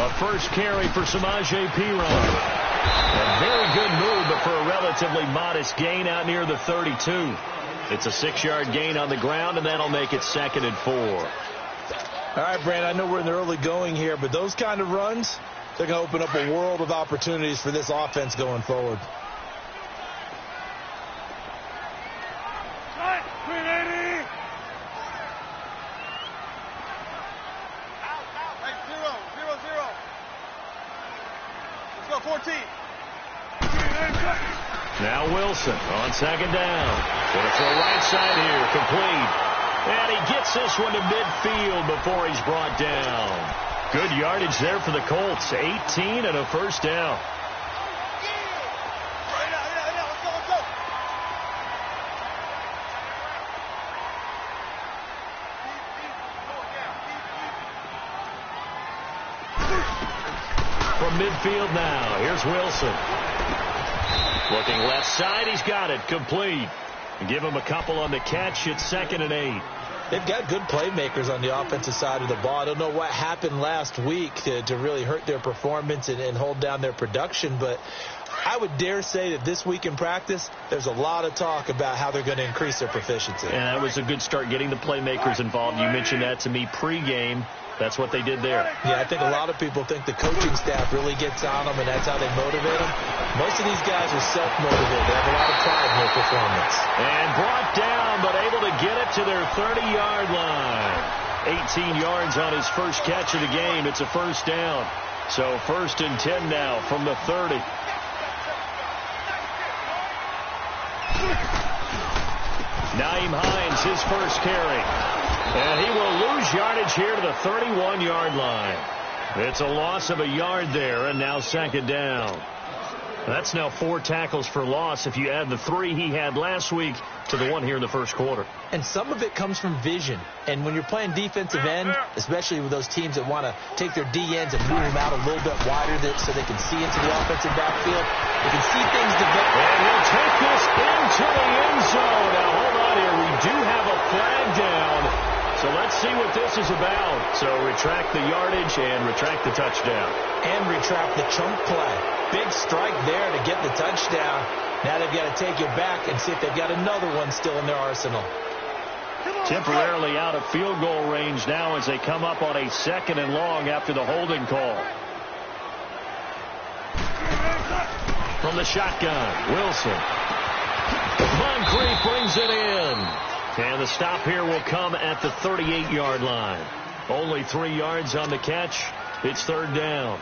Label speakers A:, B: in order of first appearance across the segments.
A: A first carry for Samaje Perine. A very good move, but for a relatively modest gain out near the 32. It's a 6-yard gain on the ground, and that'll make it 2nd and 4.
B: All right, Brand, I know we're in the early going here, but those kind of runs, they're going to open up a world of opportunities for this offense going forward.
A: Now Wilson on 2nd down. Going to throw right side here, complete. And he gets this one to midfield before he's brought down. Good yardage there for the Colts. 18 and a first down. From midfield now, here's Wilson. Looking left side, he's got it, complete. Give him a couple on the catch. It's 2nd and 8.
B: They've got good playmakers on the offensive side of the ball. I don't know what happened last week to really hurt their performance and hold down their production, but I would dare say that this week in practice, there's a lot of talk about how they're going to increase their proficiency.
A: And that was a good start, getting the playmakers involved. You mentioned that to me pregame. That's what they did there.
B: Yeah, I think a lot of people think the coaching staff really gets on them, and that's how they motivate them. Most of these guys are self-motivated. They have a lot of pride in their performance.
A: And brought down, but able to get it to their 30-yard line. 18 yards on his first catch of the game. It's a first down. So 1st and 10 now from the 30. Nyheim Hines, his first carry. And he will lose yardage here to the 31-yard line. It's a loss of a yard there, and now 2nd down. That's now 4 tackles for loss if you add the 3 he had last week to the 1 here in the first quarter.
B: And some of it comes from vision. And when you're playing defensive end, especially with those teams that want to take their D-ends and move them out a little bit wider so they can see into the offensive backfield, they can see things develop.
A: And he'll take this into the end zone. Now, hold on here. We do have a flag down. So let's see what this is about. So retract the yardage and retract the touchdown.
B: And retract the chunk play. Big strike there to get the touchdown. Now they've got to take it back and see if they've got another one still in their arsenal.
A: Temporarily out of field goal range now as they come up on a 2nd and long after the holding call. From the shotgun, Wilson. Moncrief brings it in. And the stop here will come at the 38-yard line. Only 3 yards on the catch. It's 3rd down.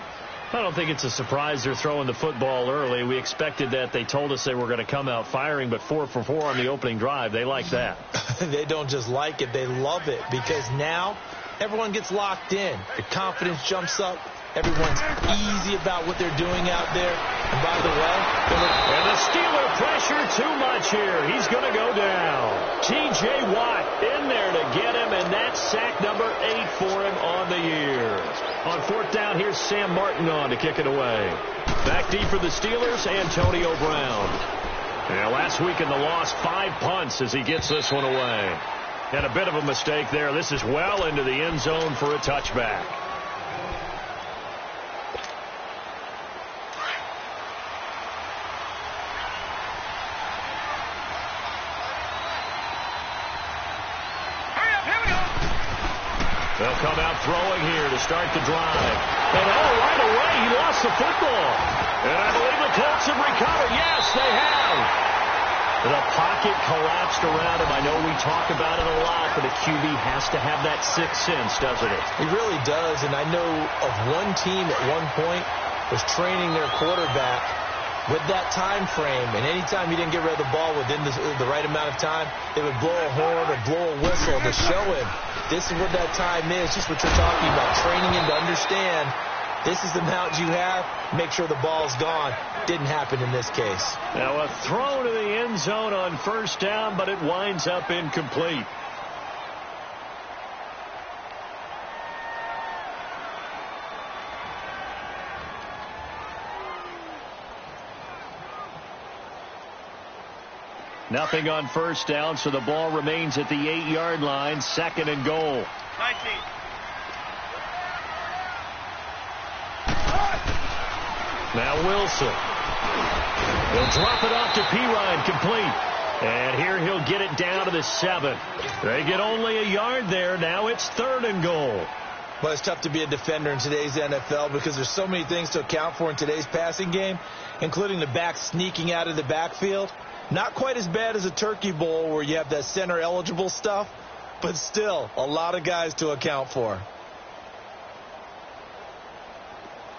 A: I don't think it's a surprise they're throwing the football early. We expected that. They told us they were going to come out firing, but 4 for 4 on the opening drive. They like that.
B: They don't just like it. They love it because now everyone gets locked in. The confidence jumps up. Everyone's easy about what they're doing out there. And by the way,
A: and the Steeler pressure too much here. He's going to go down. T.J. Watt in there to get him, and that's sack number 8 for him on the year. On 4th down, here's Sam Martin on to kick it away. Back deep for the Steelers, Antonio Brown. Yeah, last week in the loss, 5 punts as he gets this one away. And a bit of a mistake there. This is well into the end zone for a touchback. They'll come out throwing here to start the drive. And right away, he lost the football. And I believe the Colts have recovered. Yes, they have. The pocket collapsed around him. I know we talk about it a lot, but a QB has to have that sixth sense, doesn't it?
B: He really does. And I know of one team at one point was training their quarterback with that time frame, and anytime he didn't get rid of the ball within the right amount of time, they would blow a horn or blow a whistle to show him this is what that time is, just what you're talking about, training him to understand this is the amount you have, make sure the ball's gone. Didn't happen in this case.
A: Now a throw to the end zone on 1st down, but it winds up incomplete. Nothing on 1st down, so the ball remains at the 8-yard line. 2nd and goal.
C: 19.
A: Now Wilson. He'll drop it off to Pirine, complete. And here he'll get it down to the 7. They get only a yard there. Now it's 3rd and goal.
B: Well, it's tough to be a defender in today's NFL because there's so many things to account for in today's passing game, including the back sneaking out of the backfield. Not quite as bad as a turkey bowl where you have that center-eligible stuff, but still a lot of guys to account for.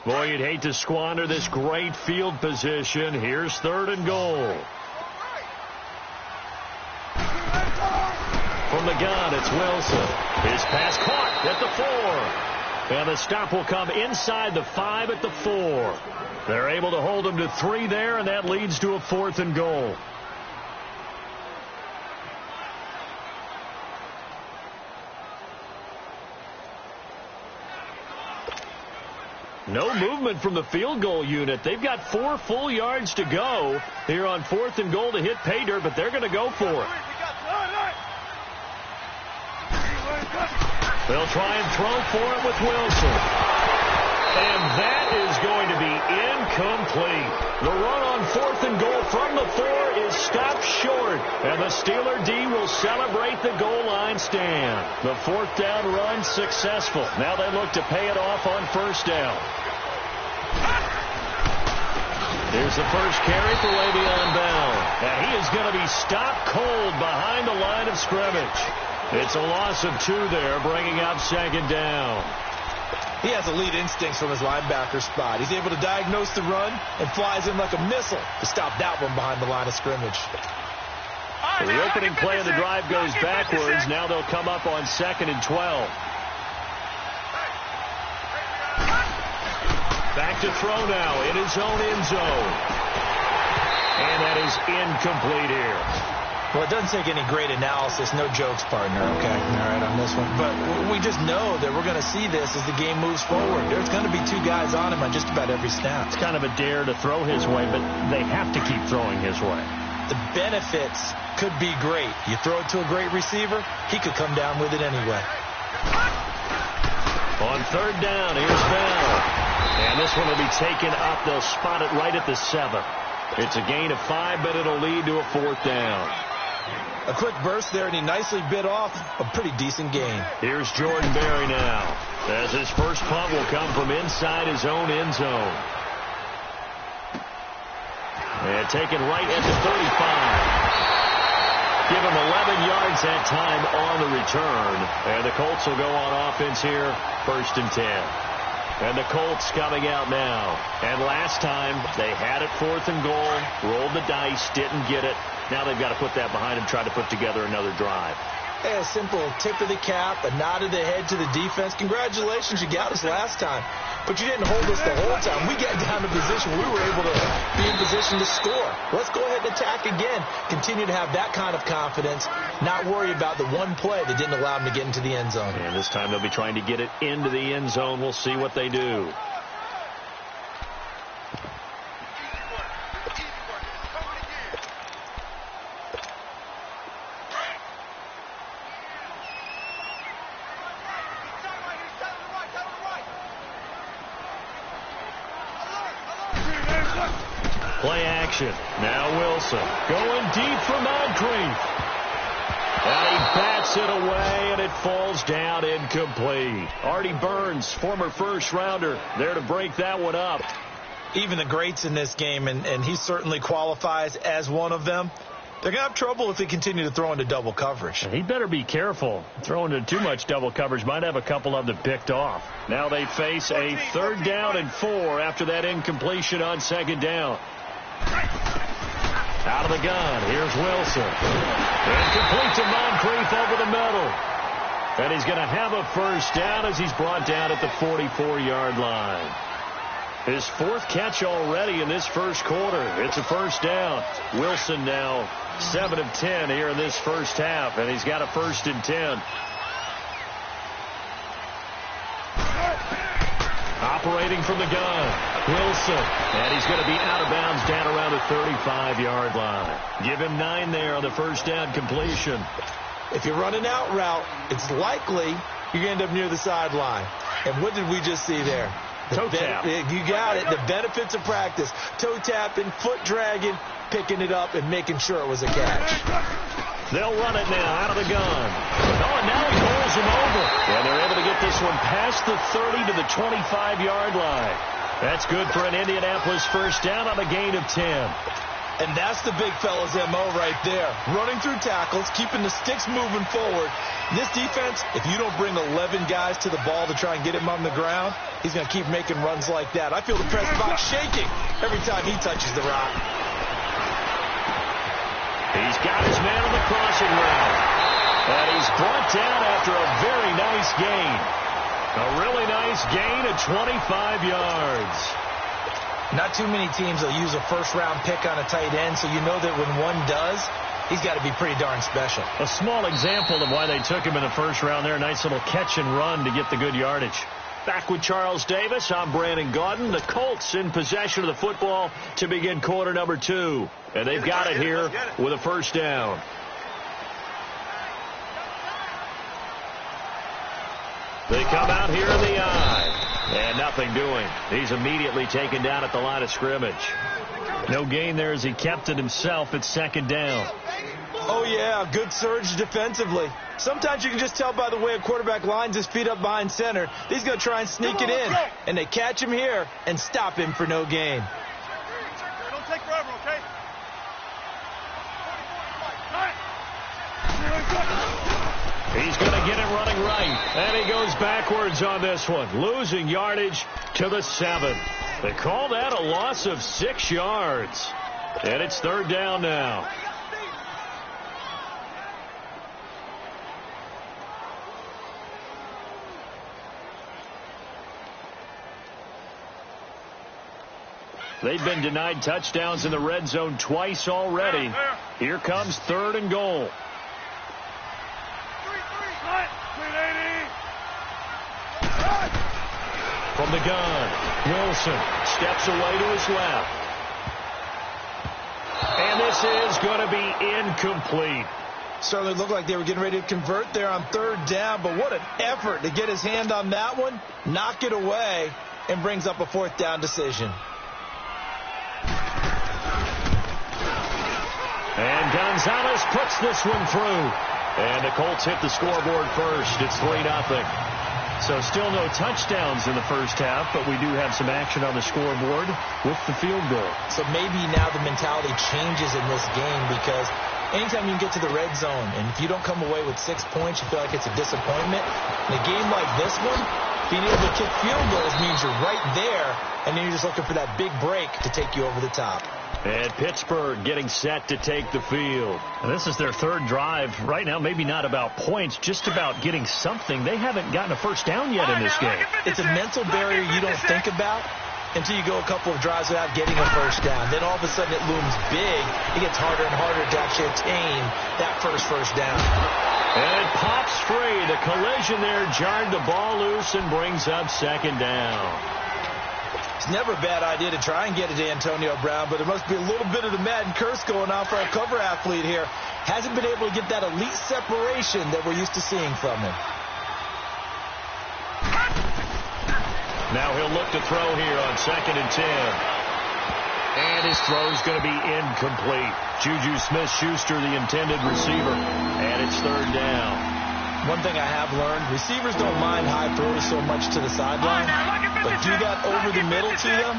A: Boy, you'd hate to squander this great field position. Here's 3rd and goal. From the gun, it's Wilson. His pass caught at the 4. And the stop will come inside the 5 at the 4. They're able to hold him to 3 there, and that leads to a 4th and goal. No movement from the field goal unit. They've got 4 full yards to go here on 4th and goal to hit pay dirt, but they're going to go for it. They'll try and throw for it with Wilson. And that is going to be incomplete. The run on 4th and goal from the 4 is stopped short. And the Steeler D will celebrate the goal line stand. The 4th down run successful. Now they look to pay it off on 1st down. Here's the first carry for Le'Veon Bell. And he is going to be stopped cold behind the line of scrimmage. It's a loss of 2 there, bringing up 2nd down.
B: He has elite instincts from his linebacker spot. He's able to diagnose the run and flies in like a missile to stop that one behind the line of scrimmage.
A: So the opening play of the drive goes backwards. Now they'll come up on 2nd and 12. Back to throw now in his own end zone. And that is incomplete here.
B: Well, it doesn't take any great analysis. No jokes, partner, okay? All right, on this one. But we just know that we're going to see this as the game moves forward. There's going to be 2 guys on him on just about every snap.
A: It's kind of a dare to throw his way, but they have to keep throwing his way.
B: The benefits could be great. You throw it to a great receiver, he could come down with it anyway.
A: On 3rd down, here's Bell. And this one will be taken up. They'll spot it right at the 7. It's a gain of 5, but it'll lead to a 4th down.
B: A quick burst there, and he nicely bit off a pretty decent gain.
A: Here's Jordan Berry now, as his first punt will come from inside his own end zone. And taken right at the 35. Give him 11 yards that time on the return. And the Colts will go on offense here, 1st and 10. And the Colts coming out now. And last time, they had it 4th and goal, rolled the dice, didn't get it. Now they've got to put that behind them, try to put together another drive.
B: Hey, a simple tip of the cap, a nod of the head to the defense. Congratulations, you got us last time. But you didn't hold us the whole time. We got down to position where we were able to be in position to score. Let's go ahead and attack again. Continue to have that kind of confidence, not worry about the one play that didn't allow them to get into the end zone.
A: And this time they'll be trying to get it into the end zone. We'll see what they do. Play action. Now Wilson going deep for Moncrief. And he bats it away, and it falls down incomplete. Artie Burns, former first-rounder, there to break that one up.
B: Even the greats in this game, and he certainly qualifies as one of them, they're going to have trouble if they continue to throw into double coverage.
A: And he better be careful. Throwing into too much double coverage might have a couple of them picked off. Now they face a 3rd down and 4 after that incompletion on 2nd down. Out of the gun, here's Wilson. And complete to Moncrief over the middle. And he's going to have a 1st down as he's brought down at the 44-yard line. His 4th catch already in this first quarter. It's a 1st down. Wilson now 7 of 10 here in this first half, and he's got a 1st and 10. Operating from the gun, Wilson. And he's going to be out of bounds down around the 35-yard line. Give him 9 there on the 1st down completion.
B: If you're running out route, it's likely you're going to end up near the sideline. And what did we just see there?
A: Toe tap.
B: You got it. The benefits of practice. Toe tapping, foot dragging, picking it up, and making sure it was a catch.
A: They'll run it now out of the gun. Oh, and now he rolls him over. And they're able to get this one past the 30 to the 25-yard line. That's good for an Indianapolis first down on a gain of 10.
B: And that's the big fella's M.O. right there. Running through tackles, keeping the sticks moving forward. This defense, if you don't bring 11 guys to the ball to try and get him on the ground, he's going to keep making runs like that. I feel the press box shaking every time he touches the rock.
A: He's got his man on the crossing route. And he's brought down after a very nice gain. A really nice gain of 25 yards.
B: Not too many teams will use a first-round pick on a tight end, so you know that when one does, he's got to be pretty darn special.
A: A small example of why they took him in the first round there. Nice little catch and run to get the good yardage. Back with Charles Davis, I'm Brandon Gaudin. The Colts in possession of the football to begin quarter number 2. And they've got it here with a first down. They come out here in the eye. And nothing doing. He's immediately taken down at the line of scrimmage. No gain there as he kept it himself at second down.
B: Oh, yeah, good surge defensively. Sometimes you can just tell by the way a quarterback lines his feet up behind center. He's going to try and sneak it in. And they catch him here and stop him for no gain.
C: Don't take forever, okay?
A: He's going to get it running right. And he goes backwards on this one. Losing yardage to the 7. They call that a loss of 6 yards. And it's third down now. They've been denied touchdowns in the red zone twice already. Here comes third and goal. From the gun, Wilson steps away to his left. And this is going to be incomplete.
B: Certainly looked like they were getting ready to convert there on third down, but what an effort to get his hand on that one, knock it away, and brings up a fourth down decision.
A: And Gonzalez puts this one through. And the Colts hit the scoreboard first. It's 3-0. So still no touchdowns in the first half, but we do have some action on the scoreboard with the field goal.
B: So maybe now the mentality changes in this game because anytime you can get to the red zone, and if you don't come away with 6 points, you feel like it's a disappointment. In a game like this one, being able to kick field goals means you're right there, and then you're just looking for that big break to take you over the top.
A: And Pittsburgh getting set to take the field. And this is their third drive. Right now, maybe not about points, just about getting something. They haven't gotten a first down yet in this game.
B: It's a mental barrier you don't think about until you go a couple of drives without getting a first down. Then all of a sudden it looms big. It gets harder and harder to actually attain that first down.
A: And it pops free. The collision there jarred the ball loose and brings up second down.
B: It's never a bad idea to try and get it to Antonio Brown, but there must be a little bit of the Madden curse going on for our cover athlete here. Hasn't been able to get that elite separation that we're used to seeing from him.
A: Now he'll look to throw here on 2nd and 10. And his throw's going to be incomplete. Juju Smith-Schuster, the intended receiver. And it's third down.
B: One thing I have learned, receivers don't mind high throws so much to the sideline, but do that over the middle to them,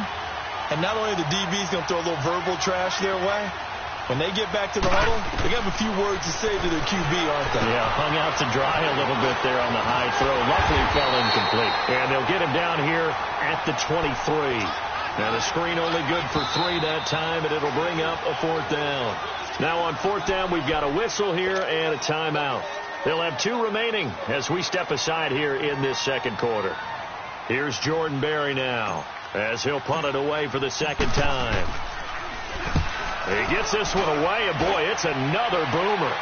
B: and not only the DB's going to throw a little verbal trash their way, when they get back to the huddle, they have a few words to say to their QB, aren't they?
A: Yeah, hung out to dry a little bit there on the high throw. Luckily fell incomplete. And they'll get him down here at the 23. Now the screen only good for 3 that time, and it'll bring up a fourth down. Now on fourth down, we've got a whistle here and a timeout. They'll have 2 remaining as we step aside here in this second quarter. Here's Jordan Berry now as he'll punt it away for the second time. He gets this one away, and boy, it's another boomer.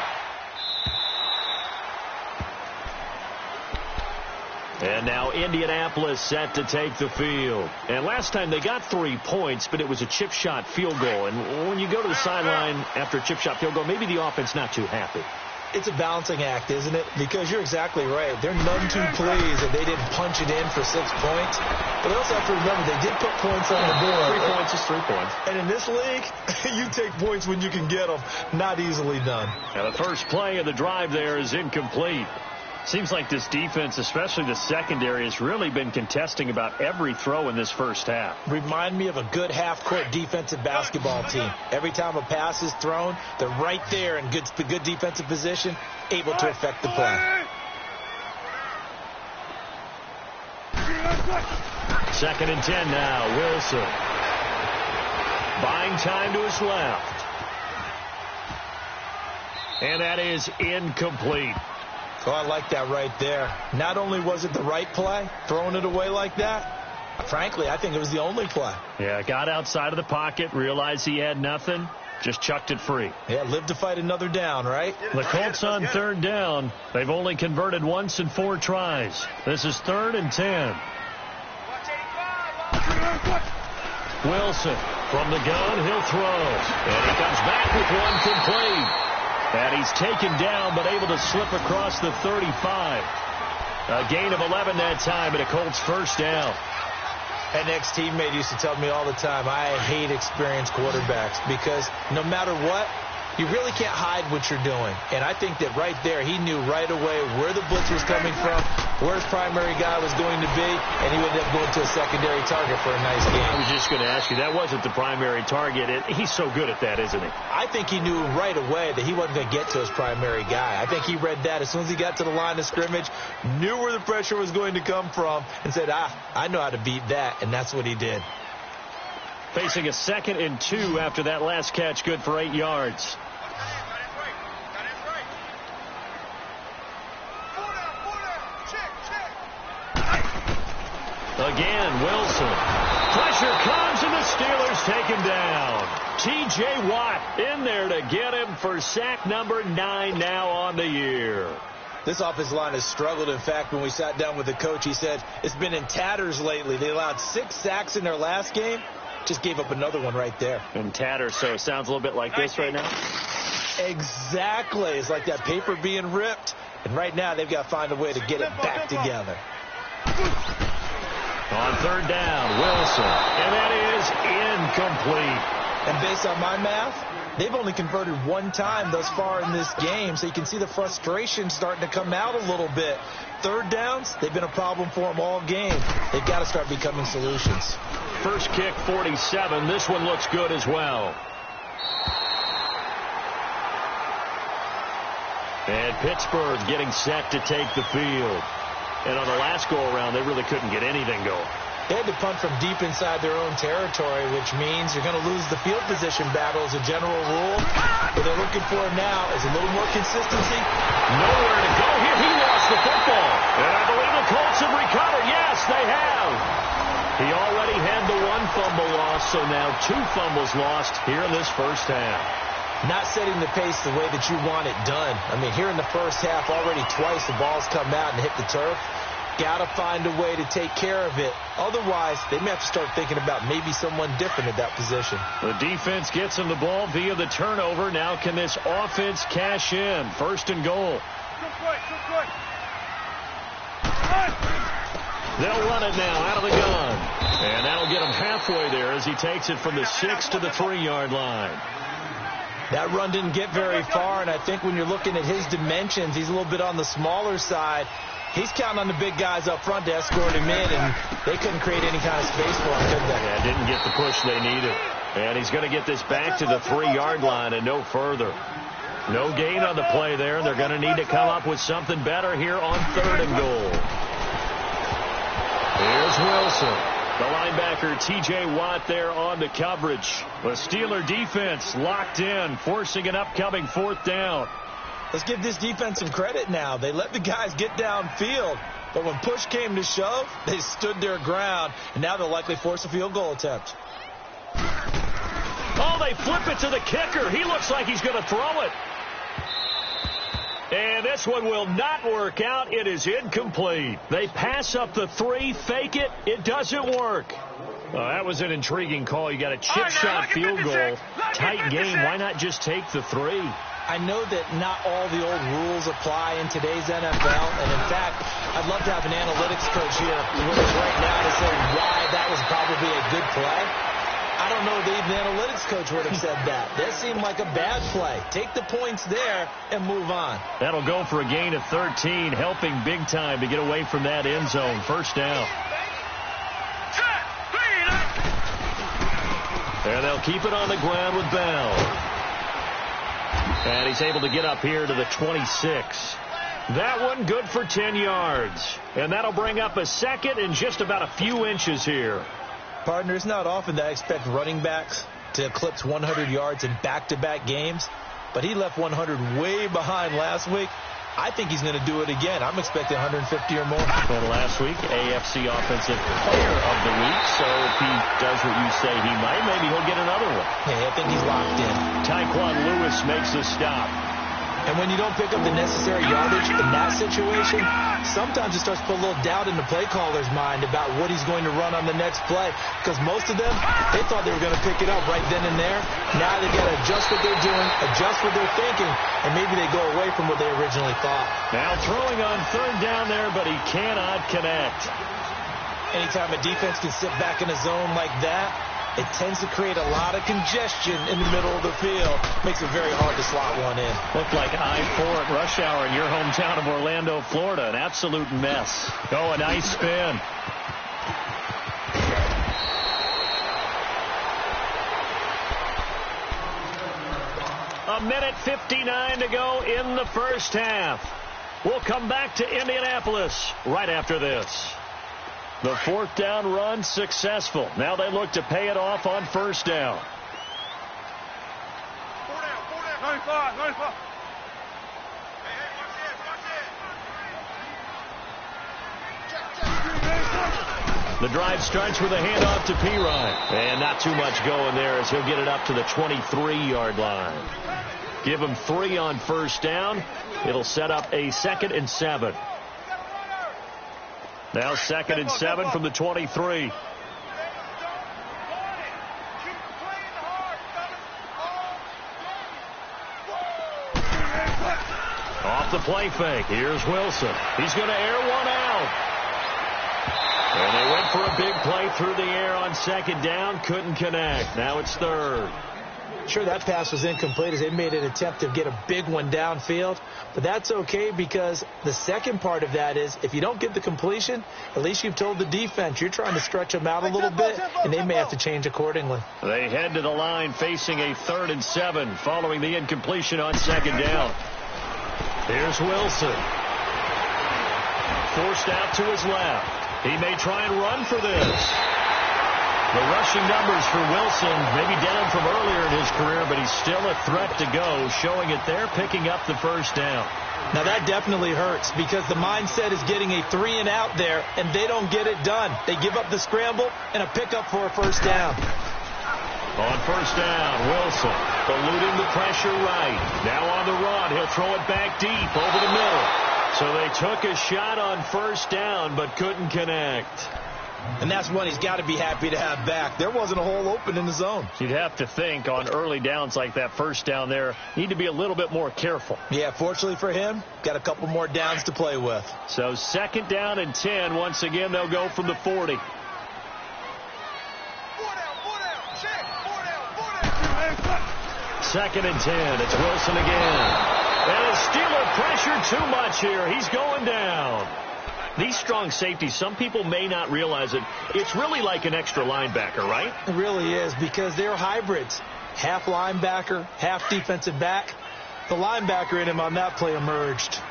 A: And now Indianapolis set to take the field. And last time they got 3 points, but it was a chip shot field goal. And when you go to the sideline after a chip shot field goal, maybe the offense not too happy.
B: It's a balancing act, isn't it? Because you're exactly right. They're none too pleased that they didn't punch it in for 6 points. But they also have to remember they did put points on the board.
A: 3 points is 3 points.
B: And in this league, you take points when you can get them. Not easily done.
A: Now the first play of the drive there is incomplete. Seems like this defense, especially the secondary, has really been contesting about every throw in this first half.
B: Remind me of a good half-court defensive basketball team. Every time a pass is thrown, they're right there in good defensive position, able to affect the play.
A: Second and 10 now. Wilson buying time to his left. And that is incomplete.
B: Oh, I like that right there. Not only was it the right play, throwing it away like that, frankly, I think it was the only play.
A: Yeah, got outside of the pocket, realized he had nothing, just chucked it free.
B: Yeah, live to fight another down, right?
A: The Colts on third down. They've only converted once in 4 tries. This is 3rd and 10. Wilson from the gun, he'll throw. And he comes back with one complete. And he's taken down, but able to slip across the 35. A gain of 11 that time, and a Colts first down.
B: An ex-teammate used to tell me all the time, I hate experienced quarterbacks because no matter what, you really can't hide what you're doing. And I think that right there, he knew right away where the blitz was coming from, where his primary guy was going to be, and he would end up going to a secondary target for a nice game.
A: I was just going to ask you, that wasn't the primary target. He's so good at that, isn't he?
B: I think he knew right away that he wasn't going to get to his primary guy. I think he read that as soon as he got to the line of scrimmage, knew where the pressure was going to come from, and said, I know how to beat that, and that's what he did.
A: Facing a 2nd and 2 after that last catch, good for 8 yards. Again, Wilson. Pressure comes, and the Steelers take him down. T.J. Watt in there to get him for sack number 9 now on the year.
B: This offensive line has struggled. In fact, when we sat down with the coach, he said it's been in tatters lately. They allowed 6 sacks in their last game. Just gave up another one right there.
A: In tatters, so it sounds a little bit like this right now?
B: Exactly. It's like that paper being ripped. And right now, they've got to find a way to get it back together.
A: On third down, Wilson. And that is incomplete.
B: And based on my math, they've only converted 1 time thus far in this game. So you can see the frustration starting to come out a little bit. Third downs, they've been a problem for them all game. They've got to start becoming solutions.
A: First kick, 47. This one looks good as well. And Pittsburgh getting set to take the field. And on the last go-around, they really couldn't get anything going.
B: They had to punt from deep inside their own territory, which means you're going to lose the field position battle as a general rule. What they're looking for now is a little more consistency.
A: Nowhere to go here. He lost the football. And I believe the Colts have recovered. Yes, they have. He already had the 1 fumble loss, so now 2 fumbles lost here in this first half.
B: Not setting the pace the way that you want it done. I mean, here in the first half, already twice the ball's come out and hit the turf. Got to find a way to take care of it. Otherwise, they may have to start thinking about maybe someone different at that position.
A: The defense gets him the ball via the turnover. Now can this offense cash in? 1st and goal. They'll run it now out of the gun. And that'll get him halfway there as he takes it from the 6 to the 3-yard line.
B: That run didn't get very far, and I think when you're looking at his dimensions, he's a little bit on the smaller side. He's counting on the big guys up front to escort him in, and they couldn't create any kind of space for him, could they?
A: Yeah, didn't get the push they needed. And he's going to get this back to the 3-yard line and no further. No gain on the play there, and they're going to need to come up with something better here on 3rd and goal. Here's Wilson. The linebacker, T.J. Watt, there on the coverage. The Steeler defense locked in, forcing an upcoming 4th down.
B: Let's give this defense some credit now. They let the guys get downfield, but when push came to shove, they stood their ground, and now they'll likely force a field goal attempt.
A: Oh, they flip it to the kicker. He looks like he's going to throw it. And this one will not work out. It is incomplete. They pass up the 3, fake it. It doesn't work. That was an intriguing call. You got a chip shot field goal. Tight game. Why not just take the 3?
B: I know that not all the old rules apply in today's NFL, and in fact, I'd love to have an analytics coach here with us right now to say why that was probably a good play. I don't know if even the analytics coach would have said that. That seemed like a bad play. Take the points there and move on.
A: That'll go for a gain of 13, helping big time to get away from that end zone. First down. And they'll keep it on the ground with Bell. And he's able to get up here to the 26. That one good for 10 yards. And that'll bring up a second in just about a few inches here.
B: Partner, it's not often that I expect running backs to eclipse 100 yards in back-to-back games, but he left 100 way behind last week. I think he's going to do it again. I'm expecting 150 or more.
A: And last week, AFC Offensive Player of the Week, so if he does what you say he might, maybe he'll get another one.
B: Yeah, I think he's locked in.
A: Tyquan Lewis makes the stop.
B: And when you don't pick up the necessary yardage in that situation, sometimes it starts to put a little doubt in the play caller's mind about what he's going to run on the next play. Because most of them, they thought they were going to pick it up right then and there. Now they've got to adjust what they're doing, adjust what they're thinking, and maybe they go away from what they originally thought.
A: Now throwing on third down there, but he cannot connect.
B: Anytime a defense can sit back in a zone like that, it tends to create a lot of congestion in the middle of the field. Makes it very hard to slot one in.
A: Looked like I-4 at rush hour in your hometown of Orlando, Florida. An absolute mess. Oh, a nice spin. A minute 59 to go in the first half. We'll come back to Indianapolis right after this. The fourth down run successful. Now they look to pay it off on first down.
C: 95, 95.
A: The drive starts with a handoff to Pirine. And not too much going there as he'll get it up to the 23-yard line. Give him 3 on first down. It'll set up a 2nd and 7. Now 2nd and 7 from the 23. Off the play fake. Here's Wilson. He's going to air one out. And they went for a big play through the air on 2nd down. Couldn't connect. Now it's 3rd.
B: Sure, that pass was incomplete as they made an attempt to get a big one downfield. But that's okay because the second part of that is if you don't get the completion, at least you've told the defense you're trying to stretch them out a little bit, and they may have to change accordingly.
A: They head to the line facing a 3rd and 7 following the incompletion on 2nd down. Here's Wilson. Forced out to his left. He may try and run for this. The rushing numbers for Wilson maybe down from earlier in his career, but he's still a threat to go, showing it there, picking up the first down.
B: Now that definitely hurts because the mindset is getting a 3 and out there, and they don't get it done. They give up the scramble and a pickup for a first down.
A: On first down, Wilson eluding the pressure right. Now on the run, he'll throw it back deep over the middle. So they took a shot on first down, but couldn't connect.
B: And that's one he's got to be happy to have back. There wasn't a hole open in the zone.
A: You'd have to think on early downs like that first down there, need to be a little bit more careful.
B: Yeah, fortunately for him, got a couple more downs to play with.
A: So 2nd down and 10. Once again, they'll go from the 40. 2nd and 10. It's Wilson again. And a Steeler pressure too much here. He's going down. These strong safeties, some people may not realize it. It's really like an extra linebacker, right?
B: It really is because they're hybrids. Half linebacker, half defensive back. The linebacker in him on that play emerged.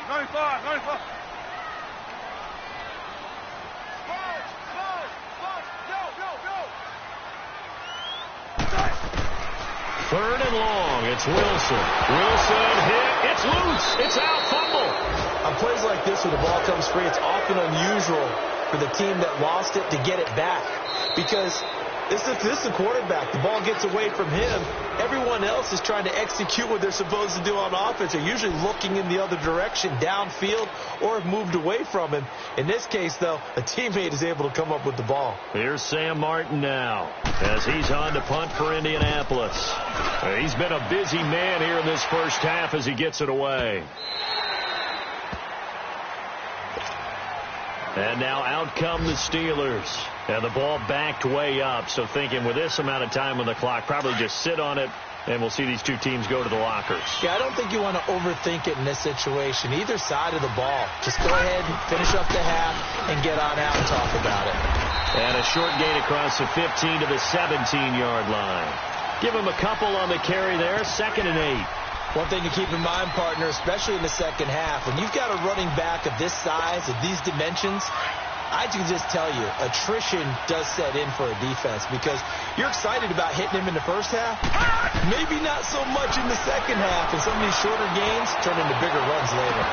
C: 95, 95.
A: Third and long. It's Wilson. Wilson hit. It's loose. It's out. Fumble.
B: On plays like this where the ball comes free, it's often unusual for the team that lost it to get it back because This is the quarterback. The ball gets away from him. Everyone else is trying to execute what they're supposed to do on offense. They're usually looking in the other direction, downfield, or have moved away from him. In this case, though, a teammate is able to come up with the ball.
A: Here's Sam Martin now as he's on to punt for Indianapolis. He's been a busy man here in this first half as he gets it away. And now out come the Steelers. And the ball backed way up. So thinking with this amount of time on the clock, probably just sit on it, and we'll see these two teams go to the lockers.
B: Yeah, I don't think you want to overthink it in this situation. Either side of the ball. Just go ahead and finish up the half and get on out and talk about it.
A: And a short gain across the 15 to the 17-yard line. Give him a couple on the carry there. 2nd and 8.
B: One thing to keep in mind, partner, especially in the second half, when you've got a running back of this size, of these dimensions, I can just tell you, attrition does set in for a defense because you're excited about hitting him in the first half. Maybe not so much in the second half, and some of these shorter gains turn into bigger runs later.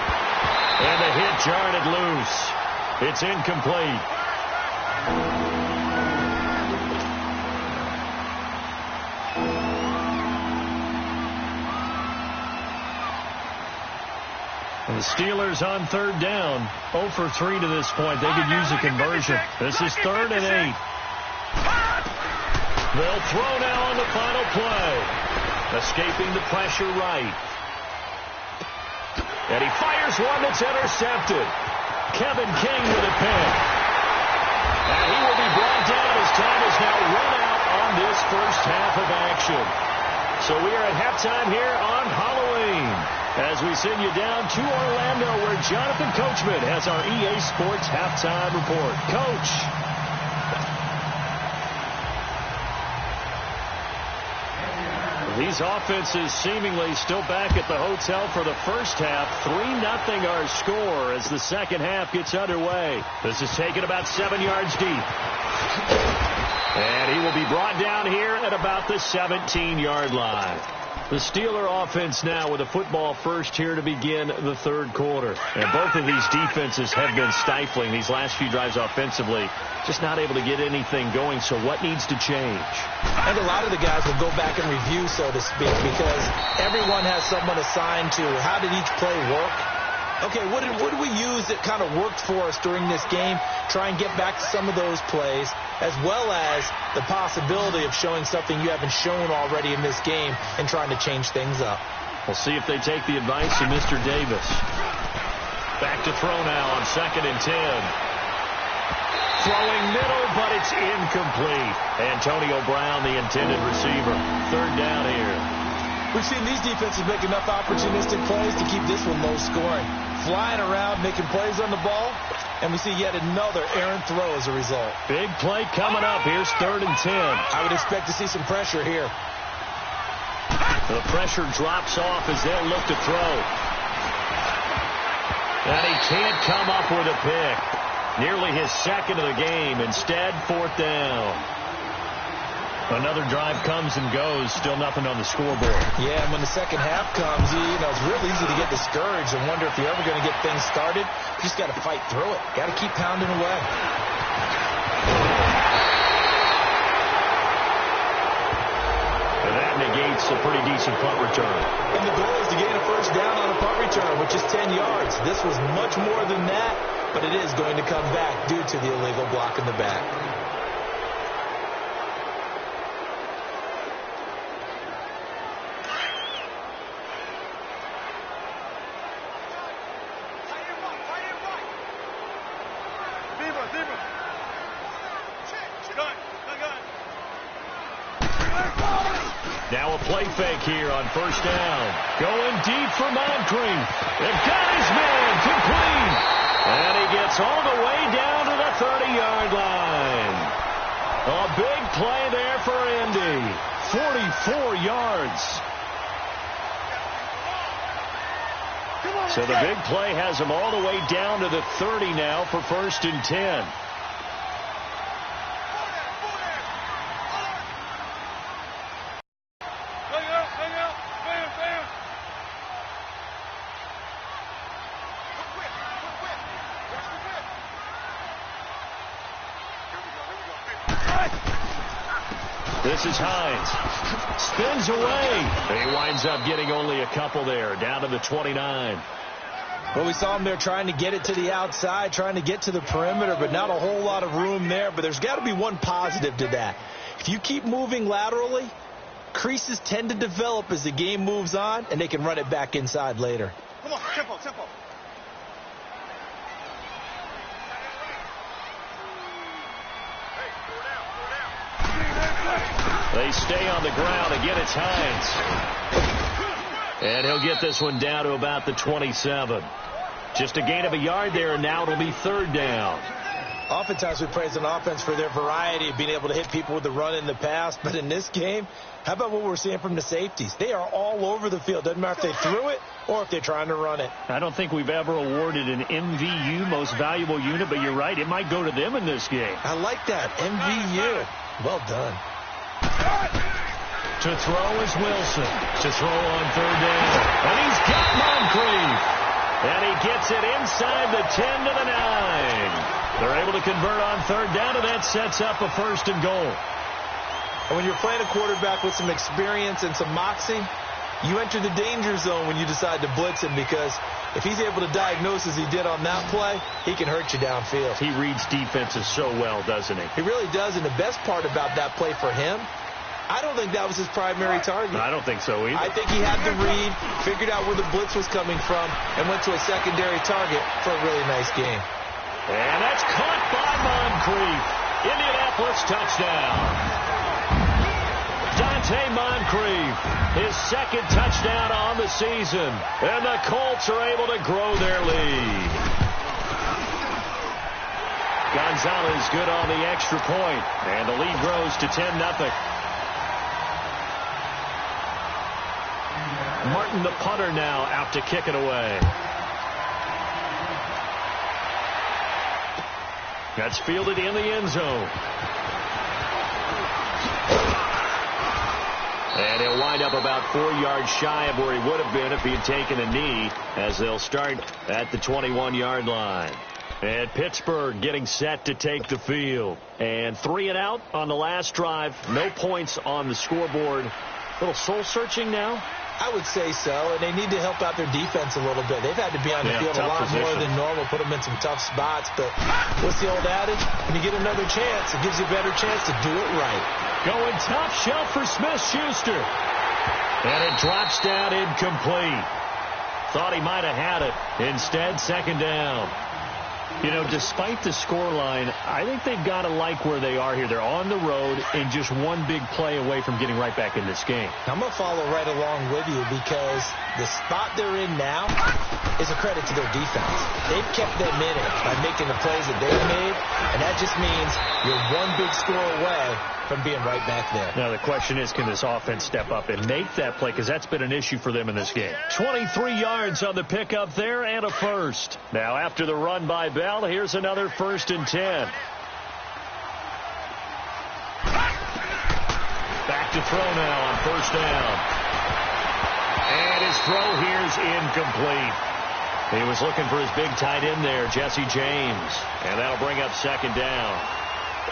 A: And the hit jarred it loose. It's incomplete. And the Steelers on 3rd down, 0 for 3 to this point. They could use a conversion. This is 3rd and 8. They'll throw now on the final play. Escaping the pressure right. And he fires one that's intercepted. Kevin King with a pick. And he will be brought down as time is now run out on this first half of action. So we are at halftime here on Halloween as we send you down to Orlando where Jonathan Coachman has our EA Sports halftime report. Coach. These offenses seemingly still back at the hotel for the first half. 3-0 our score as the second half gets underway. This is taken about 7 yards deep. And he will be brought down here at about the 17-yard line. The Steeler offense now with a football first here to begin the third quarter. And both of these defenses have been stifling these last few drives offensively. Just not able to get anything going. So what needs to change?
B: And a lot of the guys will go back and review, so to speak, because everyone has someone assigned to how did each play work. Okay, what did we use that kind of worked for us during this game? Try and get back to some of those plays, as well as the possibility of showing something you haven't shown already in this game and trying to change things up.
A: We'll see if they take the advice of Mr. Davis. Back to throw now on 2nd and 10. Throwing middle, but it's incomplete. Antonio Brown, the intended receiver. 3rd down here.
B: We've seen these defenses make enough opportunistic plays to keep this one low scoring. Flying around, making plays on the ball, and we see yet another errant throw as a result.
A: Big play coming up. Here's 3rd and 10.
B: I would expect to see some pressure here.
A: The pressure drops off as they'll look to throw. And he can't come up with a pick. Nearly his 2nd of the game. Instead, 4th down. Another drive comes and goes. Still nothing on the scoreboard.
B: Yeah, and when the second half comes, it's real easy to get discouraged and wonder if you're ever going to get things started. You just got to fight through it. Got to keep pounding away.
A: And that negates a pretty decent punt return.
B: And the goal is to gain a first down on a punt return, which is 10 yards. This was much more than that, but it is going to come back due to the illegal block in the back.
A: Now a play fake here on 1st down. Going deep for Moncrief. They've got his man complete. And he gets all the way down to the 30-yard line. A big play there for Indy. 44 yards. So the big play has him all the way down to the 30 now for 1st and 10. This is Hines. Spins away. He winds up getting only a couple there, down to the 29.
B: Well, we saw him there trying to get it to the outside, trying to get to the perimeter, but not a whole lot of room there. But there's got to be one positive to that. If you keep moving laterally, creases tend to develop as the game moves on, and they can run it back inside later.
C: Come on, tempo, tempo.
A: They stay on the ground. Again, it's Hines. And he'll get this one down to about the 27. Just a gain of a yard there, and now it'll be third down.
B: Oftentimes we praise an offense for their variety of being able to hit people with the run in the pass. But in this game, how about what we're seeing from the safeties? They are all over the field. Doesn't matter if they threw it or if they're trying to run it.
A: I don't think we've ever awarded an MVU, most valuable unit, but you're right. It might go to them in this game.
B: I like that. MVU. Well done.
A: To throw is Wilson. To throw on third down. And he's got Moncrief. And he gets it inside the 10 to the 9. They're able to convert on third down, and that sets up a first and goal.
B: And when you're playing a quarterback with some experience and some moxie, you enter the danger zone when you decide to blitz him, because if he's able to diagnose as he did on that play, he can hurt you downfield.
A: He reads defenses so well, doesn't he?
B: He really does, and the best part about that play for him, I don't think that was his primary target.
A: I don't think so either.
B: I think he had the read, figured out where the blitz was coming from, and went to a secondary target for a really nice game.
A: And that's caught by Moncrief. Indianapolis touchdown. Dante Moncrief, his second touchdown on the season. And the Colts are able to grow their lead. Gonzalez good on the extra point, and the lead grows to 10-0. Martin, the punter, now out to kick it away. That's fielded in the end zone. And he'll wind up about 4 yards shy of where he would have been if he had taken a knee, as they'll start at the 21-yard line. And Pittsburgh getting set to take the field. And 3 and out on the last drive. No points on the scoreboard. A little soul-searching now.
B: I would say so, and they need to help out their defense a little bit. They've had to be on the field a lot more than normal, put them in some tough spots. But what's the old adage? When you get another chance, it gives you a better chance to do it right.
A: Going top shelf for Smith-Schuster. And it drops down incomplete. Thought he might have had it. Instead, second down. You know, despite the scoreline, I think they've got to like where they are here. They're on the road and just one big play away from getting right back in this game.
B: I'm going to follow right along with you, because the spot they're in now is a credit to their defense. They've kept them in it by making the plays that they've made, and that just means you're one big score away from being right back there.
A: Now, the question is, can this offense step up and make that play? Because that's been an issue for them in this game. 23 yards on the pickup there and a first. Now, after the run by Bell, here's another 1st and 10. Back to throw now on first down. And his throw here's incomplete. He was looking for his big tight end there, Jesse James. And that'll bring up second down.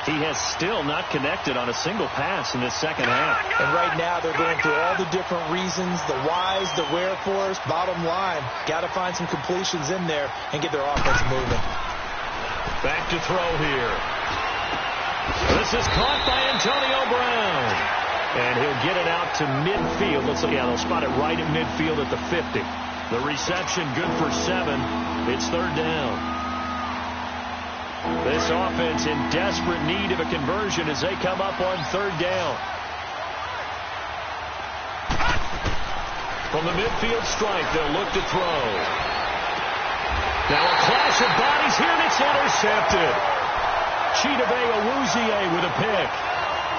A: He has still not connected on a single pass in this second half.
B: And right now they're going through all the different reasons, the whys, the wherefores. Bottom line, got to find some completions in there and get their offense moving.
A: Back to throw here. This is caught by Antonio Brown. And he'll get it out to midfield. They'll spot it right at midfield at the 50. The reception good for 7. It's third down. This offense in desperate need of a conversion as they come up on third down. From the midfield stripe, they'll look to throw. Now a clash of bodies here, and it's intercepted. Chidobe Awuzie with a pick.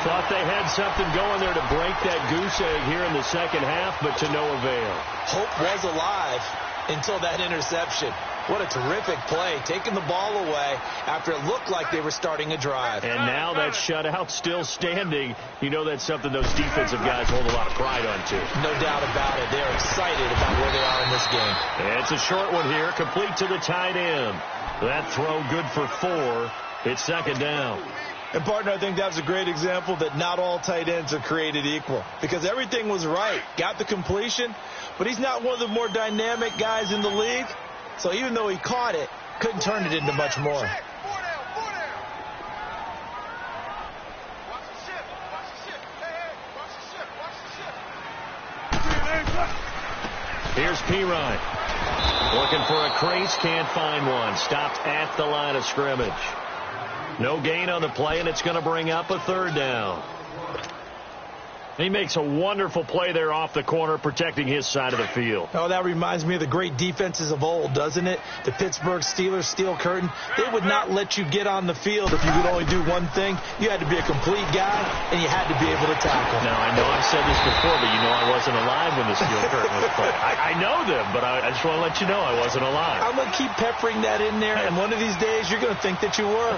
A: Thought they had something going there to break that goose egg here in the second half, but to no avail.
B: Hope was alive until that interception. What a terrific play, taking the ball away after it looked like they were starting a drive.
A: And now that shutout still standing. You know that's something those defensive guys hold a lot of pride on, too.
B: No doubt about it. They're excited about where they are in this game.
A: And it's a short one here, complete to the tight end. That throw good for 4. It's second down.
B: And, partner, I think that was a great example that not all tight ends are created equal, because everything was right. Got the completion, but he's not one of the more dynamic guys in the league. So even though he caught it, couldn't turn it into much more.
A: Here's Pirine. Looking for a crease, can't find one. Stopped at the line of scrimmage. No gain on the play, and it's going to bring up a third down. He makes a wonderful play there off the corner, protecting his side of the field.
B: Oh, that reminds me of the great defenses of old, doesn't it? The Pittsburgh Steelers steel curtain. They would not let you get on the field if you could only do one thing. You had to be a complete guy, and you had to be able to tackle.
A: Now, I know I've said this before, but you know I wasn't alive when the steel curtain was played. I know them, but I just want to let you know I wasn't alive.
B: I'm going to keep peppering that in there, and one of these days you're going to think that you were.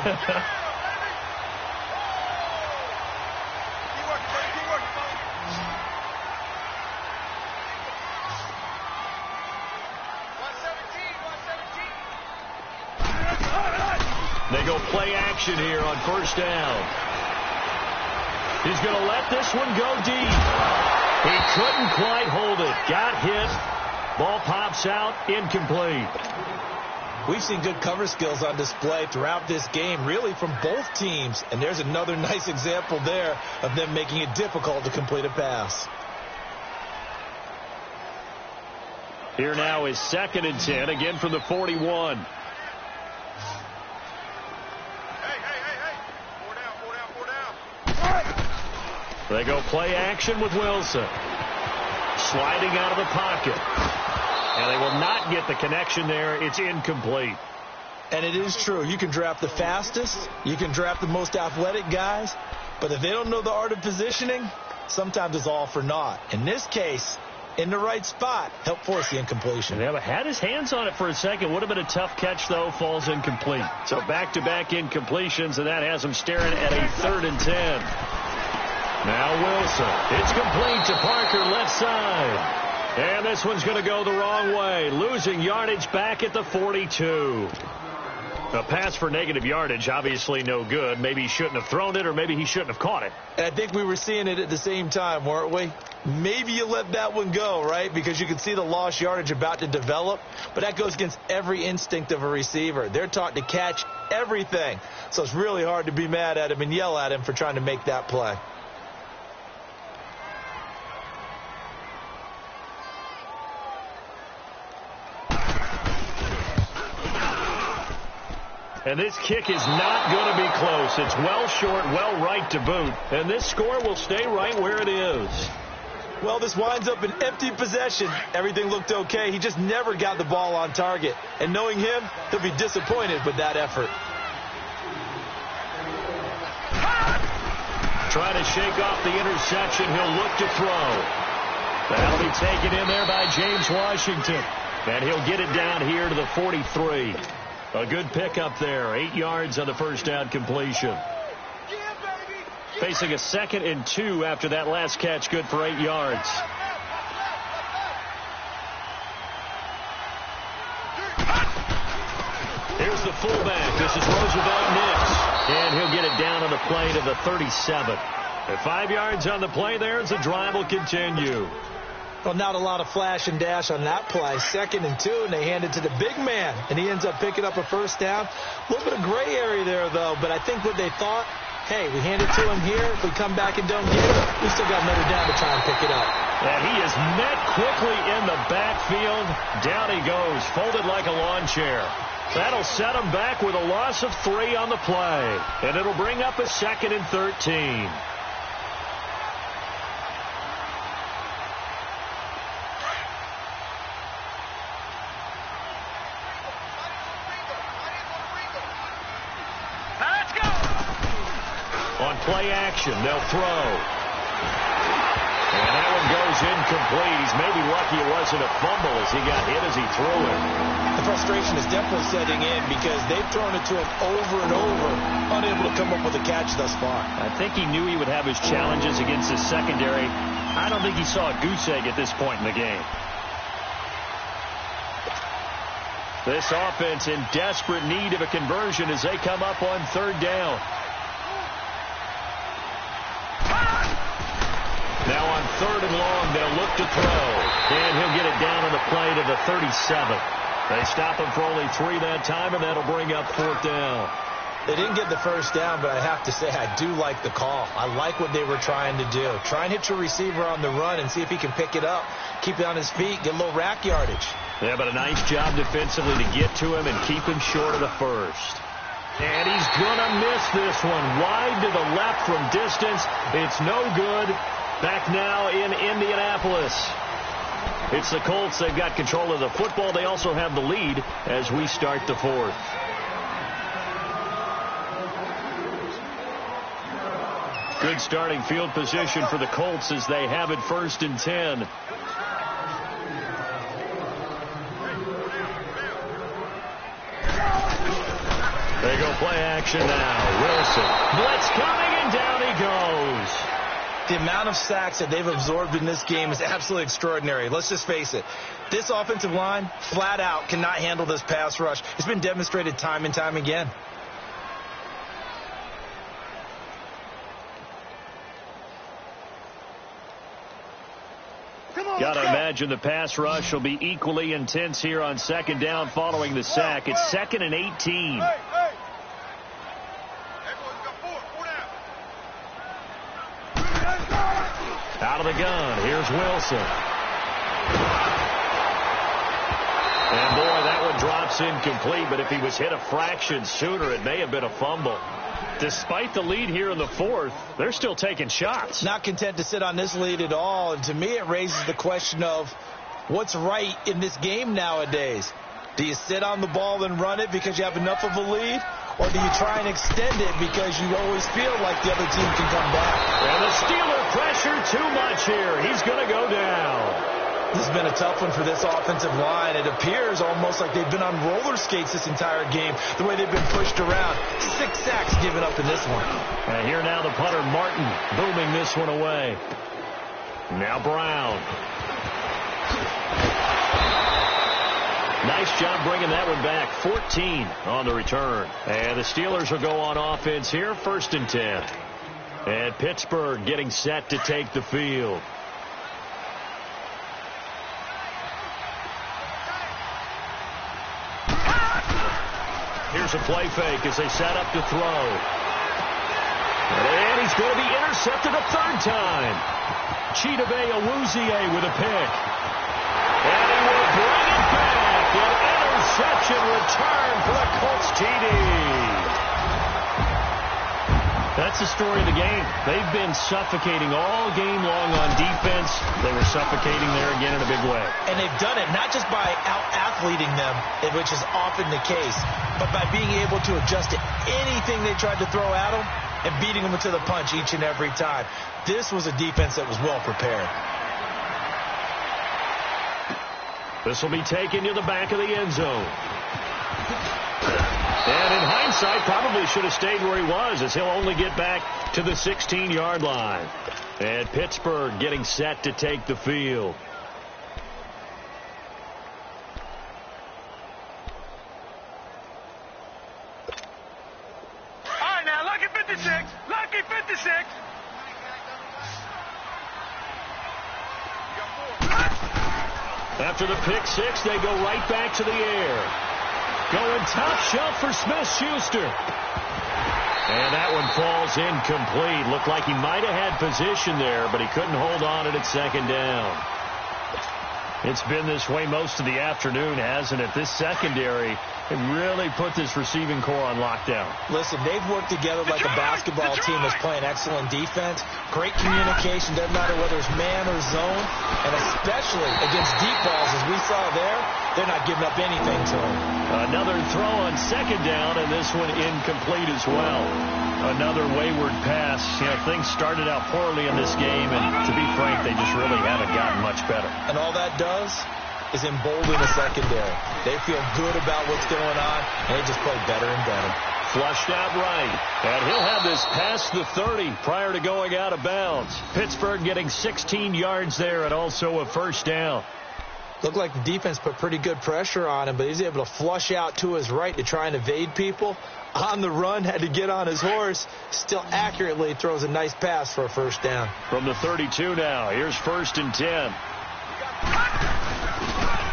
A: They go play action here on first down. He's going to let this one go deep. He couldn't quite hold it. Got hit. Ball pops out. Incomplete.
B: We've seen good cover skills on display throughout this game, really from both teams. And there's another nice example there of them making it difficult to complete a pass.
A: Here now is 2nd and 10, again from the 41. They go play action with Wilson. Sliding out of the pocket. And they will not get the connection there. It's incomplete.
B: And it is true. You can draft the fastest. You can draft the most athletic guys. But if they don't know the art of positioning, sometimes it's all for naught. In this case, in the right spot, helped force the incompletion.
A: Yeah, but had his hands on it for a second. Would have been a tough catch, though. Falls incomplete. So back-to-back incompletions, and that has him staring at a 3rd and 10. Now Wilson. It's complete to Parker, left side. And this one's going to go the wrong way. Losing yardage back at the 42. A pass for negative yardage, obviously no good. Maybe he shouldn't have thrown it, or maybe he shouldn't have caught it.
B: And I think we were seeing it at the same time, weren't we? Maybe you let that one go, right? Because you can see the lost yardage about to develop. But that goes against every instinct of a receiver. They're taught to catch everything. So it's really hard to be mad at him and yell at him for trying to make that play.
A: And this kick is not going to be close. It's well short, well right to boot. And this score will stay right where it is.
B: Well, this winds up an empty possession. Everything looked okay. He just never got the ball on target. And knowing him, he'll be disappointed with that effort.
A: Trying to shake off the interception. He'll look to throw. That'll be taken in there by James Washington. And he'll get it down here to the 43. A good pickup there. 8 yards on the first down completion. Facing a 2nd and 2 after that last catch. Good for 8 yards. Here's the fullback. This is Roosevelt Nix. And he'll get it down on the play to the 37. At 5 yards on the play there as the drive will continue.
B: Well, not a lot of flash and dash on that play. 2nd and 2, and they hand it to the big man. And he ends up picking up a first down. A little bit of gray area there, though. But I think what they thought, hey, we hand it to him here. If we come back and don't get it, we still got another down to try and pick it up.
A: And he is met quickly in the backfield. Down he goes, folded like a lawn chair. That'll set him back with a loss of 3 on the play. And it'll bring up a 2nd and 13. Play action. They'll throw. And that one goes incomplete. He's maybe lucky it wasn't a fumble as he got hit as he threw it.
B: The frustration is definitely setting in because they've thrown it to him over and over, unable to come up with a catch thus far.
A: I think he knew he would have his challenges against his secondary. I don't think he saw a goose egg at this point in the game. This offense in desperate need of a conversion as they come up on 3rd down. third and long. They'll look to throw. And he'll get it down on the play to the 37. They stop him for only 3 that time, and that'll bring up 4th down.
B: They didn't get the first down, but I have to say I do like the call. I like what they were trying to do. Try and hit your receiver on the run and see if he can pick it up, keep it on his feet, get a little rack yardage.
A: Yeah, but a nice job defensively to get to him and keep him short of the first. And he's going to miss this one. Wide to the left from distance. It's no good. Back now in Indianapolis. It's the Colts. They've got control of the football. They also have the lead as we start the 4th. Good starting field position for the Colts as they have it 1st and 10. They go play action now. Wilson. Blitz coming, and down he goes.
B: The amount of sacks that they've absorbed in this game is absolutely extraordinary. Let's just face it. This offensive line, flat out, cannot handle this pass rush. It's been demonstrated time and time again.
A: Got to imagine the pass rush will be equally intense here on 2nd down following the sack. It's 2nd and 18. Out of the gun. Here's Wilson. And boy, that one drops incomplete, but if he was hit a fraction sooner, it may have been a fumble. Despite the lead here in the 4th, they're still taking shots.
B: Not content to sit on this lead at all. And to me, it raises the question of what's right in this game nowadays. Do you sit on the ball and run it because you have enough of a lead? Or do you try and extend it because you always feel like the other team can come back?
A: And the Steeler pressure too much here. He's going to go down.
B: This has been a tough one for this offensive line. It appears almost like they've been on roller skates this entire game, the way they've been pushed around. 6 sacks given up in this one.
A: And here now the punter, Martin, booming this one away. Now Brown. Nice job bringing that one back. 14 on the return. And the Steelers will go on offense here, 1st and 10. And Pittsburgh getting set to take the field. Here's a play fake as they set up to throw. And he's going to be intercepted a 3rd time. Chidobe Awuzie with a pick. And he will bring it back. An interception return for the Colts TD. That's the story of the game. They've been suffocating all game long on defense. They were suffocating there again in a big way.
B: And they've done it not just by out-athleting them, which is often the case, but by being able to adjust to anything they tried to throw at them and beating them to the punch each and every time. This was a defense that was well prepared.
A: This will be taken to the back of the end zone. And in hindsight, probably should have stayed where he was, as he'll only get back to the 16-yard line. And Pittsburgh getting set to take the field.
C: All right, now, lucky 56. Lucky 56.
A: After the pick six, they go right back to the air. Going top shelf for Smith-Schuster. And that one falls incomplete. Looked like he might have had position there, but he couldn't hold on at 2nd down. It's been this way most of the afternoon, hasn't it? This secondary They really put this receiving core on lockdown.
B: Listen, they've worked together like a basketball team that's playing excellent defense. Great communication, doesn't matter whether it's man or zone. And especially against deep balls, as we saw there, they're not giving up anything to them.
A: Another throw on 2nd down, and this one incomplete as well. Another wayward pass. You know, things started out poorly in this game, and to be frank, they just really haven't gotten much better.
B: And all that does is embolden the secondary. They feel good about what's going on, and they just play better and better.
A: Flushed out right, and he'll have this past the 30 prior to going out of bounds. Pittsburgh getting 16 yards there and also a 1st down.
B: Looked like the defense put pretty good pressure on him, but he's able to flush out to his right to try and evade people. On the run, had to get on his horse. Still accurately throws a nice pass for a first down.
A: From the 32 now, here's 1st and 10.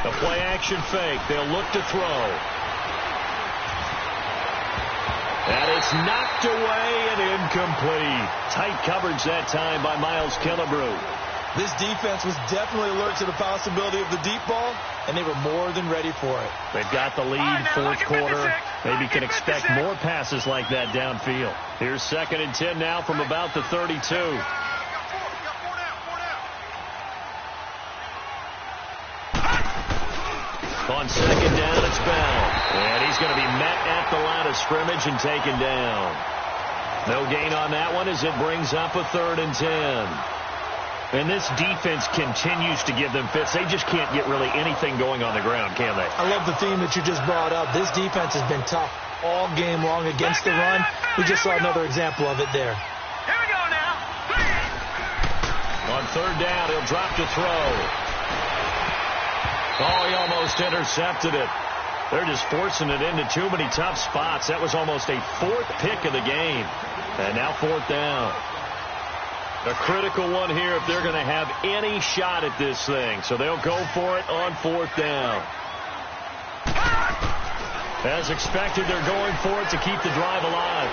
A: The play action fake. They'll look to throw. And it's knocked away and incomplete. Tight coverage that time by Miles Killebrew.
B: This defense was definitely alert to the possibility of the deep ball, and they were more than ready for it.
A: They've got the lead, fourth quarter. Maybe can expect more passes like that downfield. Here's 2nd and 10 now from about the 32. On 2nd down, it's Bell. And he's going to be met at the line of scrimmage and taken down. No gain on that one as it brings up a 3rd and 10. And this defense continues to give them fits. They just can't get really anything going on the ground, can they?
B: I love the theme that you just brought up. This defense has been tough all game long against the run. We just saw another example of it there.
C: Here we go now.
A: On 3rd down, he'll drop to throw. Oh, he almost intercepted it. They're just forcing it into too many tough spots. That was almost a 4th pick of the game. And now 4th down. A critical one here if they're going to have any shot at this thing. So they'll go for it on 4th down. As expected, they're going for it to keep the drive alive.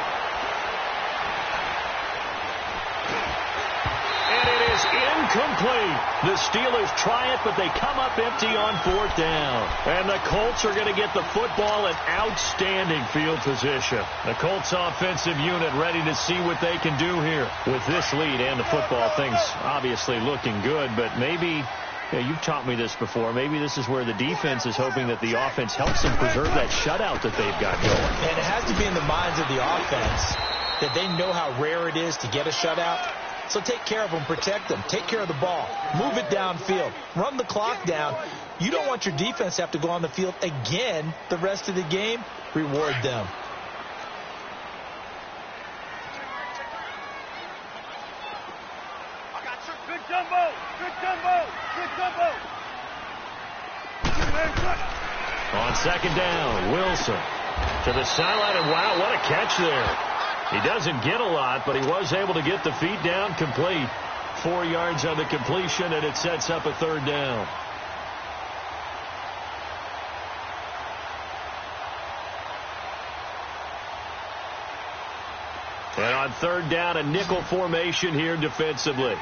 A: And it is incomplete. The Steelers try it, but they come up empty on 4th down. And the Colts are going to get the football in outstanding field position. The Colts offensive unit ready to see what they can do here. With this lead and the football, things obviously looking good, but maybe... Yeah, you've taught me this before. Maybe this is where the defense is hoping that the offense helps them preserve that shutout that they've got going.
B: And it has to be in the minds of the offense that they know how rare it is to get a shutout. So take care of them, protect them, take care of the ball, move it downfield, run the clock down. You don't want your defense to have to go on the field again the rest of the game. Reward them.
C: Good jumbo. Good jumbo. Good jumbo.
A: On 2nd down, Wilson to the sideline, and wow, what a catch there. He doesn't get a lot, but he was able to get the feet down complete. 4 yards on the completion, and it sets up a 3rd down. And on 3rd down, a nickel formation here defensively.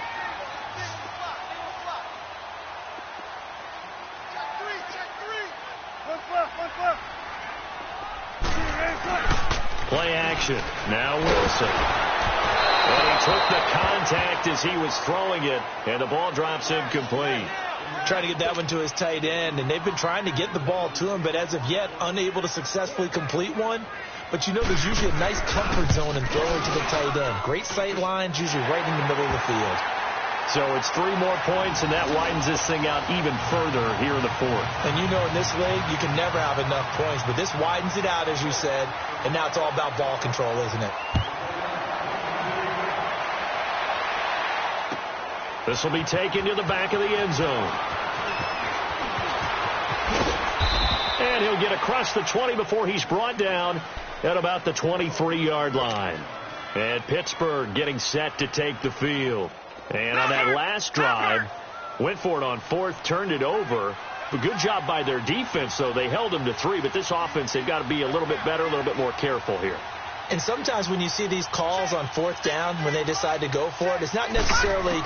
A: Play action. Now Wilson. And he took the contact as he was throwing it, and the ball drops incomplete.
B: Trying to get that one to his tight end, and they've been trying to get the ball to him, but as of yet, unable to successfully complete one. But you know there's usually a nice comfort zone in throwing to the tight end. Great sight lines, usually right in the middle of the field.
A: So it's 3 more points, and that widens this thing out even further here in the 4th.
B: And you know in this league, you can never have enough points, but this widens it out, as you said, and now it's all about ball control, isn't it?
A: This will be taken to the back of the end zone. And he'll get across the 20 before he's brought down at about the 23-yard line. And Pittsburgh getting set to take the field. And on that last drive, went for it on 4th, turned it over. A good job by their defense, though. They held them to 3, but this offense, they've got to be a little bit better, a little bit more careful here.
B: And sometimes when you see these calls on 4th down, when they decide to go for it, it's not necessarily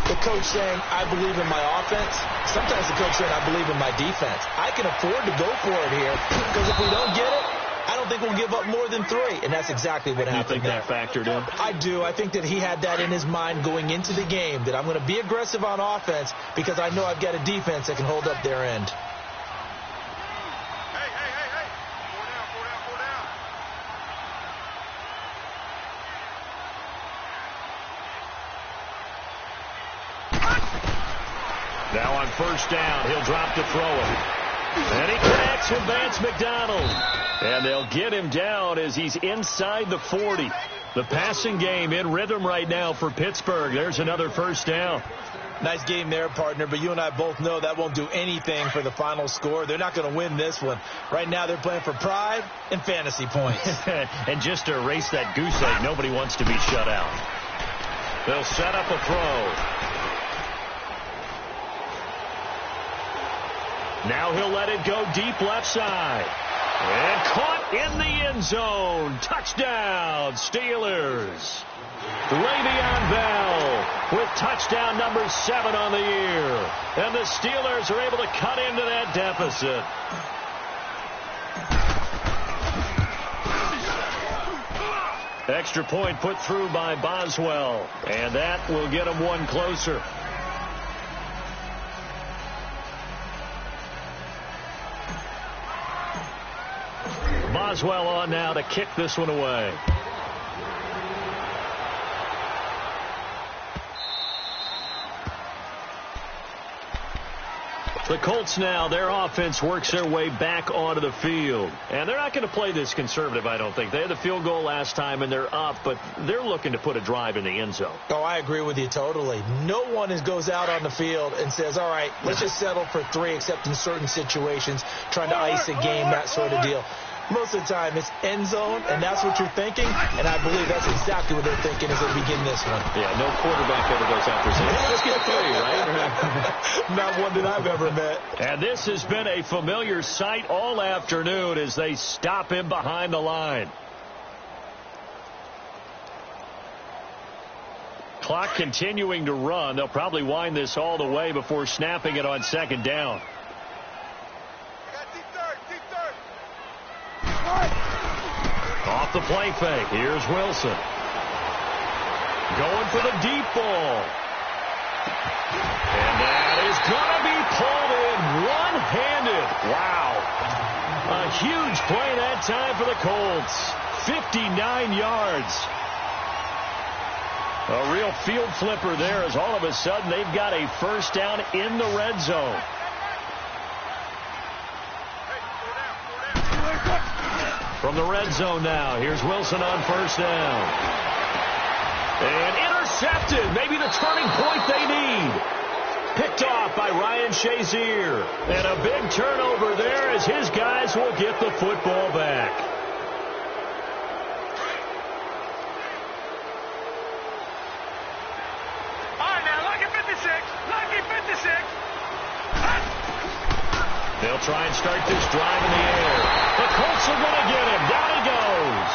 B: the coach saying, I believe in my offense. Sometimes the coach saying, I believe in my defense. I can afford to go for it here, because if we don't get it, I don't think we'll give up more than 3. And that's exactly what happened there.
A: You think that factored in?
B: I do. I think that he had that in his mind going into the game, that I'm going to be aggressive on offense because I know I've got a defense that can hold up their end.
C: Hey. 4 down.
A: Now on 1st down, he'll drop to throw it. And he connects with Vance McDonald. And they'll get him down as he's inside the 40. The passing game in rhythm right now for Pittsburgh. There's another 1st down.
B: Nice game there, partner, but you and I both know that won't do anything for the final score. They're not going to win this one. Right now they're playing for pride and fantasy points.
A: And just to erase that goose egg, nobody wants to be shut out. They'll set up a throw. Now he'll let it go deep left side. And caught in the end zone. Touchdown, Steelers. Le'Veon Bell with touchdown number 7 on the year. And the Steelers are able to cut into that deficit. Extra point put through by Boswell. And that will get him one closer. Boswell on now to kick this one away. The Colts now, their offense works their way back onto the field. And they're not going to play this conservative, I don't think. They had the field goal last time, and they're up, but they're looking to put a drive in the end zone.
B: Oh, I agree with you totally. No one goes out on the field and says, all right, let's just settle for 3, except in certain situations, trying to ice a game, that sort of deal. Most of the time, it's end zone, and that's what you're thinking, and I believe that's exactly what they're thinking as they begin this one.
A: Yeah, no quarterback ever goes out there saying, let's get 3, right?
B: Not one that I've ever met.
A: And this has been a familiar sight all afternoon as they stop him behind the line. Clock continuing to run. They'll probably wind this all the way before snapping it on second down. Off the play fake. Here's Wilson. Going for the deep ball. And that is going to be pulled in one-handed. Wow. A huge play that time for the Colts. 59 yards. A real field flipper there as all of a sudden they've got a first down in the red zone. From the red zone now, here's Wilson on first down. And intercepted. Maybe the turning point they need. Picked off by Ryan Shazier. And a big turnover there as his guys will get the football back.
C: All right, now, lucky 56. Lucky 56.
A: They'll try and start this drive in the air. The Colts are going to get him. Down he goes.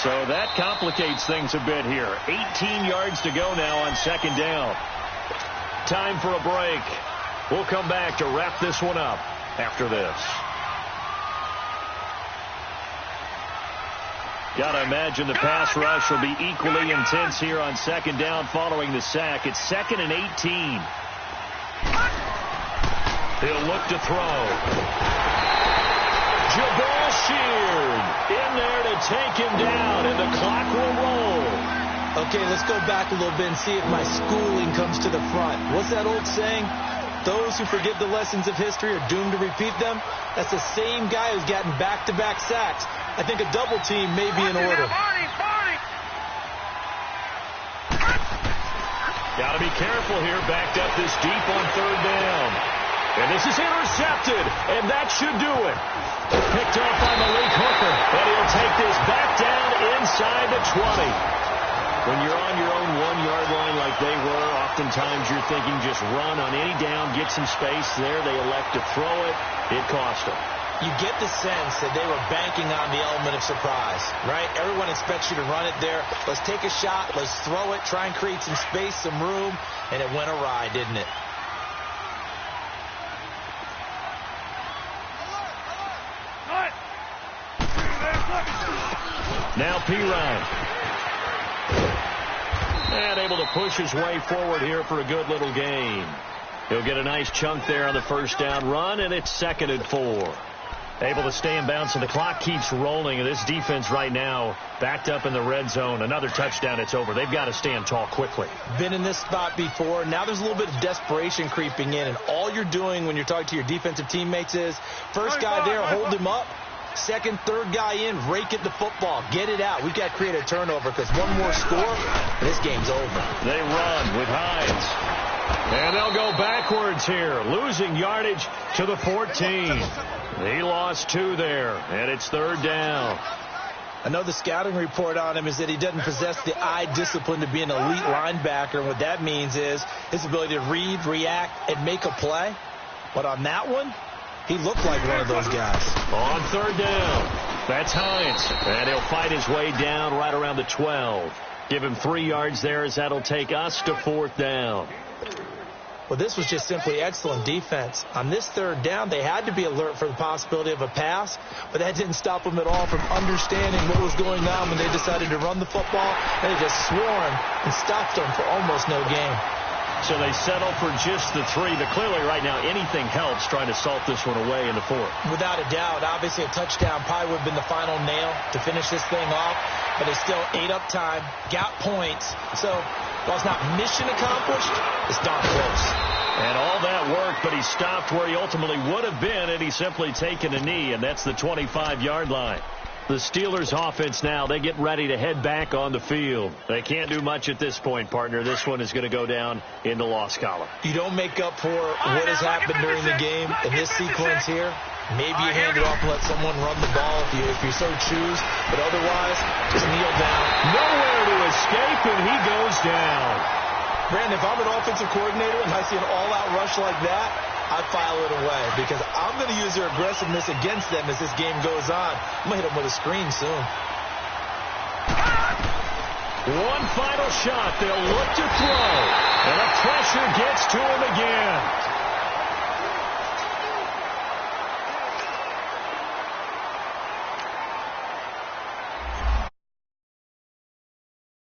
A: So that complicates things a bit here. 18 yards to go now on second down. Time for a break. We'll come back to wrap this one up after this. Got to imagine the pass rush will be equally intense here on second down following the sack. It's 2nd and 18. He'll look to throw. Jabal Sheard in there to take him down, and the clock will roll.
B: Okay, let's go back a little bit and see if my schooling comes to the front. What's that old saying? Those who forget the lessons of history are doomed to repeat them. That's the same guy who's gotten back-to-back sacks. I think a double team may be in order.
A: Got to be careful here, backed up this deep on third down. And this is intercepted, and that should do it. Picked off by Malik Hooker, and he'll take this back down inside the 20. When you're on your own 1-yard line like they were, oftentimes you're thinking just run on any down, get some space there. They elect to throw it. It cost them.
B: You get the sense that they were banking on the element of surprise, right? Everyone expects you to run it there. Let's take a shot. Let's throw it. Try and create some space, some room. And it went awry, didn't it?
A: Now Pirine. And able to push his way forward here for a good little gain. He'll get a nice chunk there on the first down run, and it's 2nd and 4. Able to stay in bounds, and the clock keeps rolling. And this defense right now backed up in the red zone. Another touchdown, it's over. They've got to stand tall quickly.
B: Been in this spot before. Now there's a little bit of desperation creeping in. And all you're doing when you're talking to your defensive teammates is, first guy there, hold him up. Second, third guy in, rake at the football. Get it out. We've got to create a turnover because one more score, and this game's over.
A: They run with Hines. And they'll go backwards here, losing yardage to the 14. He lost 2 there, and it's third down.
B: Another scouting report on him is that he doesn't possess the eye discipline to be an elite linebacker. And what that means is his ability to read, react, and make a play. But on that one, he looked like one of those guys.
A: On third down, that's Hines. And he'll fight his way down right around the 12. Give him 3 yards there as that'll take us to fourth down.
B: Well, this was just simply excellent defense. On this third down, they had to be alert for the possibility of a pass, but that didn't stop them at all from understanding what was going on when they decided to run the football, and they just swarmed and stopped them for almost no gain.
A: So they settle for just the 3, but clearly right now anything helps trying to salt this one away in the fourth.
B: Without a doubt, obviously a touchdown probably would have been the final nail to finish this thing off, but they still ate up time, got points. So while it's not mission accomplished, it's darn close.
A: And all that work, but he stopped where he ultimately would have been, and he's simply taken a knee, and that's the 25-yard line. The Steelers offense now, they get ready to head back on the field. They can't do much at this point, partner. This one is going to go down in the loss column.
B: You don't make up for what has happened during the game in this sequence here. Maybe you hand it off and let someone run the ball if you so choose. But otherwise, just kneel down.
A: Nowhere to escape, and he goes down.
B: Brandon, if I'm an offensive coordinator and I see an all-out rush like that, I file it away because I'm going to use their aggressiveness against them as this game goes on. I'm going to hit them with a screen soon.
A: One final shot. They'll look to throw. And the pressure gets to him again.